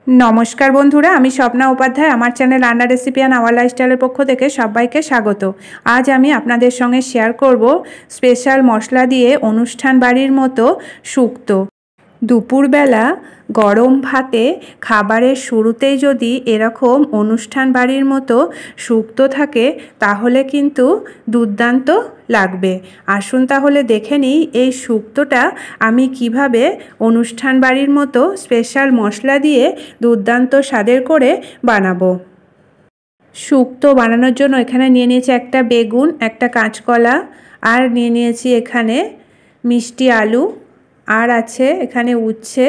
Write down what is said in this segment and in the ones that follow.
नमस्कार बंधुरा आमी स्वप्ना उपाध्याय आमार चैनल रान्ना रेसिपि एंड आवर लाइफस्टाइलेर पक्ष थेके सबाइके स्वागत। आज आमी आपनादेर संगे शेयर करब स्पेशल मशला दिए अनुष्ठान बाड़ीर मतो शुक्तो। दुपुरबेला गरम भाते खाबारेर शुरूतेई जदि एरकम अनुष्ठान बाड़ीर मतो शुक्तो थाके ताहले किन्तु दुर्दान्त लागबे। आसुन ताहले देखे निई एई शुक्तोटा आमी किभाबे अनुष्ठान बाड़ीर मतो स्पेशल मशला दिए दुर्दान्त स्वादेर करे बानाबो। शुक्तो बानानोर जोन्नो एखाने निये नियेछि एकटा बेगुन, एकटा काँचकला आर निये नियेछि एखाने मिष्टि आलू আর আছে এখানে উচ্ছে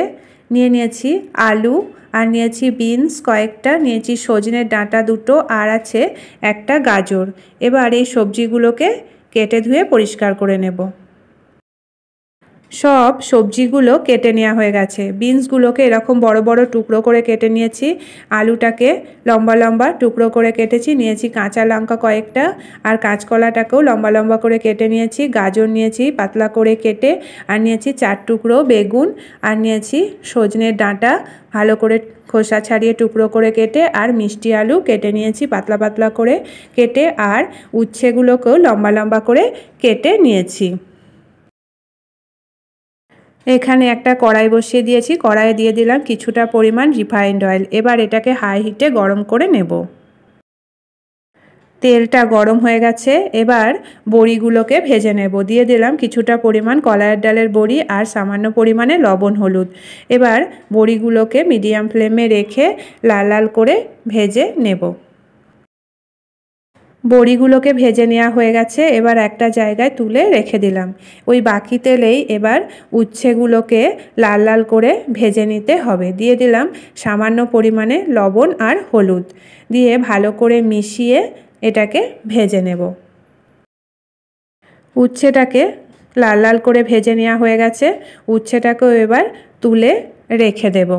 নিয়ে নিয়েছি, আলু আর নিয়েছি বিনস কয়েকটা, নিয়েছি সজনের ডাঁটা দুটো আর আছে একটা গাজর। এবার এই সবজিগুলোকে কেটে ধুয়ে পরিষ্কার করে নেব। সব সবজিগুলো কেটে নেওয়া হয়ে গেছে। বিনসগুলোকে এরকম বড় বড় টুকরো করে কেটে নিয়েছি, আলুটাকে লম্বা লম্বা টুকরো করে কেটেছি, নিয়েছি কাঁচা লঙ্কা কয়েকটা আর কাঁচকলাটাকেও লম্বা লম্বা করে কেটে নিয়েছি, গাজর নিয়েছি পাতলা করে কেটে আর নিয়েছি 4 টুকরো বেগুন আর নিয়েছি সজনের ডাঁটা ভালো করে খোসা ছাড়িয়ে টুকরো করে কেটে আর মিষ্টি আলু কেটে নিয়েছি পাতলা পাতলা করে কেটে আর উচ্ছেগুলোকেও লম্বা লম্বা করে কেটে নিয়েছি। এখানে একটা কড়াই বসিয়ে দিয়েছি, কড়াইয়ে দিয়ে দিলাম কিছুটা পরিমাণ রিফাইন্ড অয়েল। এবার এটাকে হাই হিটে গরম করে নেব। তেলটা গরম হয়ে গেছে, এবার বড়িগুলোকে ভেজে নেব। দিয়ে দিলাম কিছুটা পরিমাণ কলাইয়ের ডালের বড়ি আর সামান্য পরিমাণে লবণ হলুদ। এবার বড়িগুলোকে মিডিয়াম ফ্লেমে রেখে লাল লাল করে ভেজে নেব। বড়িগুলোকে ভেজে নেওয়া হয়ে গেছে, এবার একটা জায়গায় তুলে রেখে দিলাম। ওই বাকি তেলেই এবার উচ্ছেগুলোকে লাল লাল করে ভেজে নিতে হবে। দিয়ে দিলাম সামান্য পরিমাণে লবণ আর হলুদ, দিয়ে ভালো করে মিশিয়ে এটাকে ভেজে নেব। উচ্ছেটাকে লাল লাল করে ভেজে নেওয়া হয়ে গেছে, উচ্ছেটাকেও এবার তুলে রেখে দেব।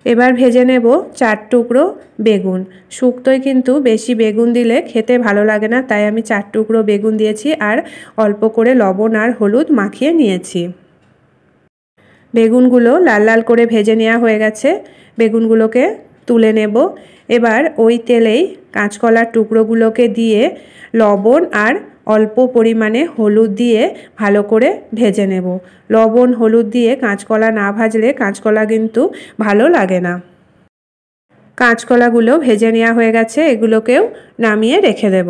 এবার ভেজে নেব 4 টুকরো বেগুন। শুক্তোয় কিন্তু বেশি বেগুন দিলে খেতে ভালো লাগে না, তাই আমি 4 টুকরো বেগুন দিয়েছি আর অল্প করে লবণ আর হলুদ মাখিয়ে নিয়েছি। বেগুনগুলো লাল লাল করে ভেজে নেওয়া হয়ে গেছে, বেগুনগুলোকে তুলে নেব। এবার ওই তেলেই কাঁচকলার টুকরোগুলোকে দিয়ে লবণ আর অল্প পরিমাণে হলুদ দিয়ে ভালো করে ভেজে নেব। লবণ হলুদ দিয়ে কাঁচকলা না ভাজলে কাঁচকলা কিন্তু ভালো লাগে না। কাঁচকলাগুলো ভেজে নেওয়া হয়ে গেছে, এগুলোকেও নামিয়ে রেখে দেব।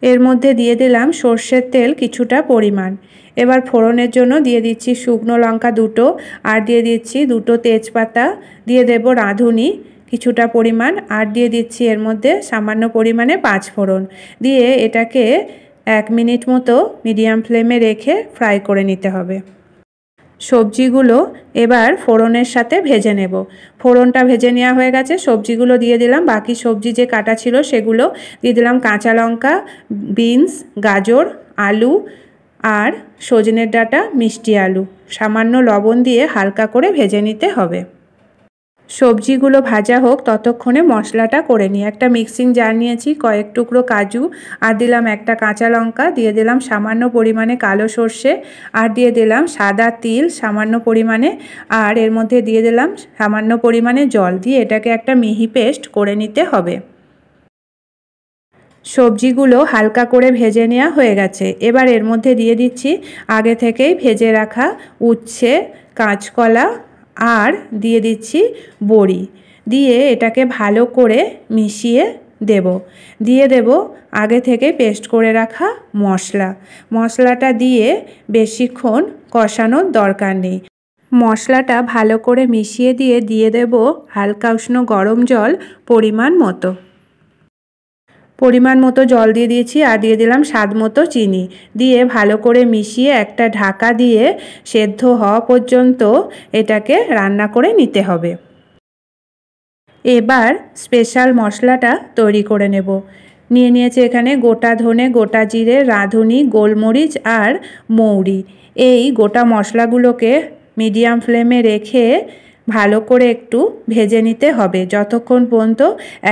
এর মধ্যে দিয়ে দিলাম সর্ষের তেল কিছুটা পরিমাণ। এবার ফোড়নের জন্য দিয়ে দিচ্ছি শুকনো লঙ্কা দুটো আর দিয়ে দিচ্ছি দুটো তেজপাতা, দিয়ে দেব রাঁধুনি কিছুটা পরিমাণ আর দিয়ে দিচ্ছি এর মধ্যে সামান্য পরিমাণে 5 ফোড়ন। দিয়ে এটাকে 1 মিনিট মতো মিডিয়াম ফ্লেমে রেখে ফ্রাই করে নিতে হবে। সবজিগুলো এবার ফোড়নের সাথে ভেজে নেব। ফোড়নটা ভেজে নেওয়া হয়ে গেছে, সবজিগুলো দিয়ে দিলাম। বাকি সবজি যে কাটা ছিল সেগুলো দিয়ে দিলাম, কাঁচা লঙ্কা, বিনস, গাজর, আলু আর সজনের ডাঁটা, মিষ্টি আলু। সামান্য লবণ দিয়ে হালকা করে ভেজে নিতে হবে। সবজিগুলো ভাজা হোক ততক্ষণে মশলাটা করে নিই। একটা মিক্সিং জার নিয়েছি, কয়েক টুকরো কাজু আর দিলাম একটা কাঁচা লঙ্কা, দিয়ে দিলাম সামান্য পরিমাণে কালো সর্ষে আর দিয়ে দিলাম সাদা তিল সামান্য পরিমাণে আর এর মধ্যে দিয়ে দিলাম সামান্য পরিমাণে জল, দিয়ে এটাকে একটা মিহি পেস্ট করে নিতে হবে। সবজিগুলো হালকা করে ভেজে নেওয়া হয়ে গেছে, এবার এর মধ্যে দিয়ে দিচ্ছি আগে থেকেই ভেজে রাখা উচ্ছে, কাঁচকলা আর দিয়ে দিচ্ছি বড়ি, দিয়ে এটাকে ভালো করে মিশিয়ে দেব। দিয়ে দেব আগে থেকে পেস্ট করে রাখা মশলা। মশলাটা দিয়ে বেশিক্ষণ কষানোর দরকার নেই। মশলাটা ভালো করে মিশিয়ে দিয়ে দিয়ে দেব হালকা উষ্ণ গরম জল পরিমাণ মতো। পরিমাণ মতো জল দিয়ে দিয়েছি আর দিয়ে দিলাম স্বাদ মতো চিনি, দিয়ে ভালো করে মিশিয়ে একটা ঢাকা দিয়ে সেদ্ধ হওয়া পর্যন্ত এটাকে রান্না করে নিতে হবে। এবার স্পেশাল মশলাটা তৈরি করে নেব। নিয়ে নিয়েছি এখানে গোটা ধনে, গোটা জিরে, রাঁধুনি, গোলমরিচ আর মৌরি। এই গোটা মশলাগুলোকে মিডিয়াম ফ্লেমে রেখে ভালো করে একটু ভেজে নিতে হবে যতক্ষণ পর্যন্ত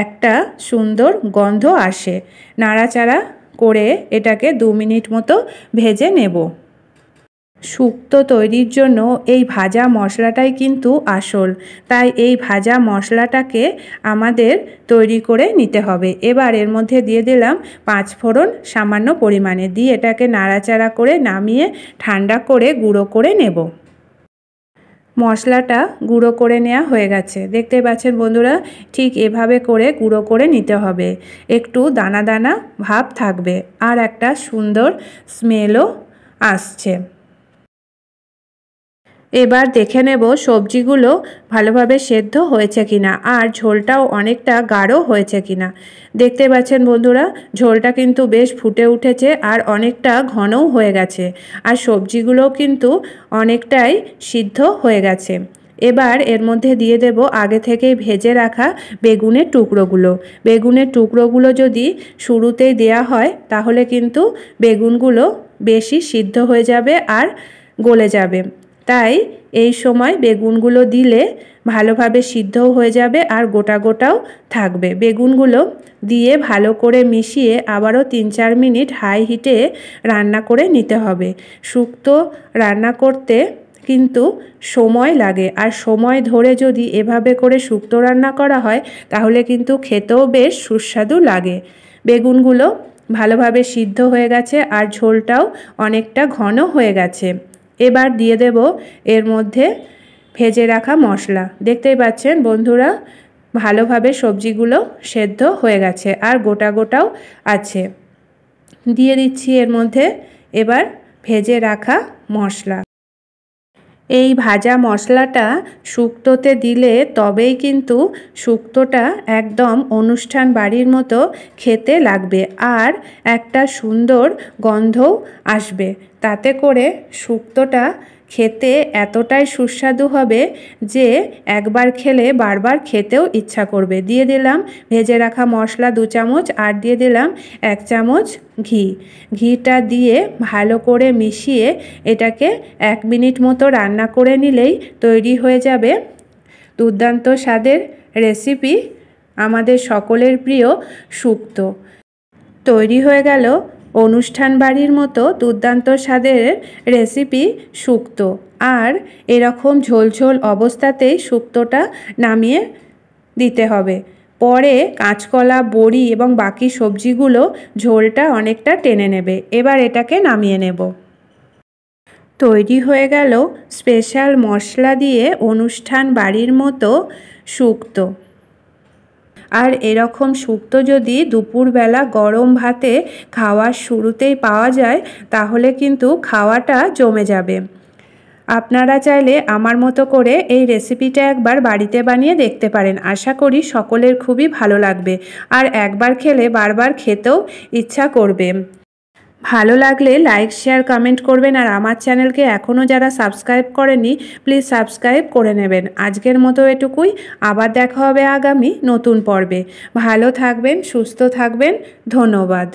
একটা সুন্দর গন্ধ আসে। নাড়াচাড়া করে এটাকে 2 মিনিট মতো ভেজে নেব। শুক্তো তৈরির জন্য এই ভাজা মশলাটাই কিন্তু আসল, তাই এই ভাজা মশলাটাকে আমাদের তৈরি করে নিতে হবে। এবার এর মধ্যে দিয়ে দিলাম 5 ফোড়ন সামান্য পরিমাণে, দিয়ে এটাকে নাড়াচাড়া করে নামিয়ে ঠান্ডা করে গুঁড়ো করে নেব। মশলাটা গুঁড়ো করে নেওয়া হয়ে গেছে, দেখতে পাচ্ছেন বন্ধুরা, ঠিক এভাবে করে গুঁড়ো করে নিতে হবে। একটু দানা দানা ভাব থাকবে আর একটা সুন্দর স্মেলও আসছে। এবার দেখে নেব সবজিগুলো ভালোভাবে সেদ্ধ হয়েছে কিনা আর ঝোলটাও অনেকটা গাঢ় হয়েছে কিনা। দেখতে পাচ্ছেন বন্ধুরা, ঝোলটা কিন্তু বেশ ফুটে উঠেছে আর অনেকটা ঘনও হয়ে গেছে, আর সবজিগুলোও কিন্তু অনেকটাই সিদ্ধ হয়ে গেছে। এবার এর মধ্যে দিয়ে দেব আগে থেকেই ভেজে রাখা বেগুনের টুকরোগুলো। বেগুনের টুকরোগুলো যদি শুরুতেই দেয়া হয় তাহলে কিন্তু বেগুনগুলো বেশি সিদ্ধ হয়ে যাবে আর গলে যাবে, তাই এই সময় বেগুনগুলো দিলে ভালোভাবে সিদ্ধও হয়ে যাবে আর গোটা গোটাও থাকবে। বেগুনগুলো দিয়ে ভালো করে মিশিয়ে আবারও 3-4 মিনিট হাই হিটে রান্না করে নিতে হবে। শুক্তো রান্না করতে কিন্তু সময় লাগে, আর সময় ধরে যদি এভাবে করে শুক্তো রান্না করা হয় তাহলে কিন্তু খেতেও বেশ সুস্বাদু লাগে। বেগুনগুলো ভালোভাবে সিদ্ধ হয়ে গেছে আর ঝোলটাও অনেকটা ঘন হয়ে গেছে। এবার দিয়ে দেব এর মধ্যে ভেজে রাখা মশলা। দেখতেই পাচ্ছেন বন্ধুরা, ভালোভাবে সবজিগুলো সেদ্ধ হয়ে গেছে আর গোটা গোটাও আছে। দিয়ে দিচ্ছি এর মধ্যে এবার ভেজে রাখা মশলা। এই ভাজা মশলাটা শুক্তোতে দিলে তবেই কিন্তু শুক্তোটা একদম অনুষ্ঠান বাড়ির মতো খেতে লাগবে আর একটা সুন্দর গন্ধও আসবে। তাতে করে শুক্তোটা খেতে এতটাই সুস্বাদু হবে যে একবার খেলে বারবার খেতেও ইচ্ছা করবে। দিয়ে দিলাম ভেজে রাখা মশলা 2 চামচ আর দিয়ে দিলাম 1 চামচ ঘি। ঘিটা দিয়ে ভালো করে মিশিয়ে এটাকে 1 মিনিট মতো রান্না করে নিলেই তৈরি হয়ে যাবে দুর্দান্ত স্বাদের রেসিপি, আমাদের সকলের প্রিয় শুক্তো। তৈরি হয়ে গেল অনুষ্ঠান বাড়ির মতো দুর্দান্ত স্বাদের রেসিপি শুক্তো। আর এরকম ঝোলঝোল অবস্থাতেই শুক্তোটা নামিয়ে দিতে হবে, পরে কাঁচকলা, বড়ি এবং বাকি সবজিগুলো ঝোলটা অনেকটা টেনে নেবে। এবার এটাকে নামিয়ে নেব। তৈরি হয়ে গেল স্পেশাল মশলা দিয়ে অনুষ্ঠান বাড়ির মতো শুক্তো। আর এরকম শুক্তো যদি দুপুরবেলা গরম ভাতে খাওয়ার শুরুতেই পাওয়া যায় তাহলে কিন্তু খাওয়াটা জমে যাবে। আপনারা চাইলে আমার মতো করে এই রেসিপিটা একবার বাড়িতে বানিয়ে দেখতে পারেন। আশা করি সকলের খুবই ভালো লাগবে আর একবার খেলে বারবার খেতেও ইচ্ছা করবে। ভালো লাগলে লাইক, শেয়ার, কমেন্ট করবেন আর আমার চ্যানেলকে এখনও যারা সাবস্ক্রাইব করেনি প্লিজ সাবস্ক্রাইব করে নেবেন। আজকের মতো এটুকুই, আবার দেখা হবে আগামী নতুন পর্বে। ভালো থাকবেন, সুস্থ থাকবেন, ধন্যবাদ।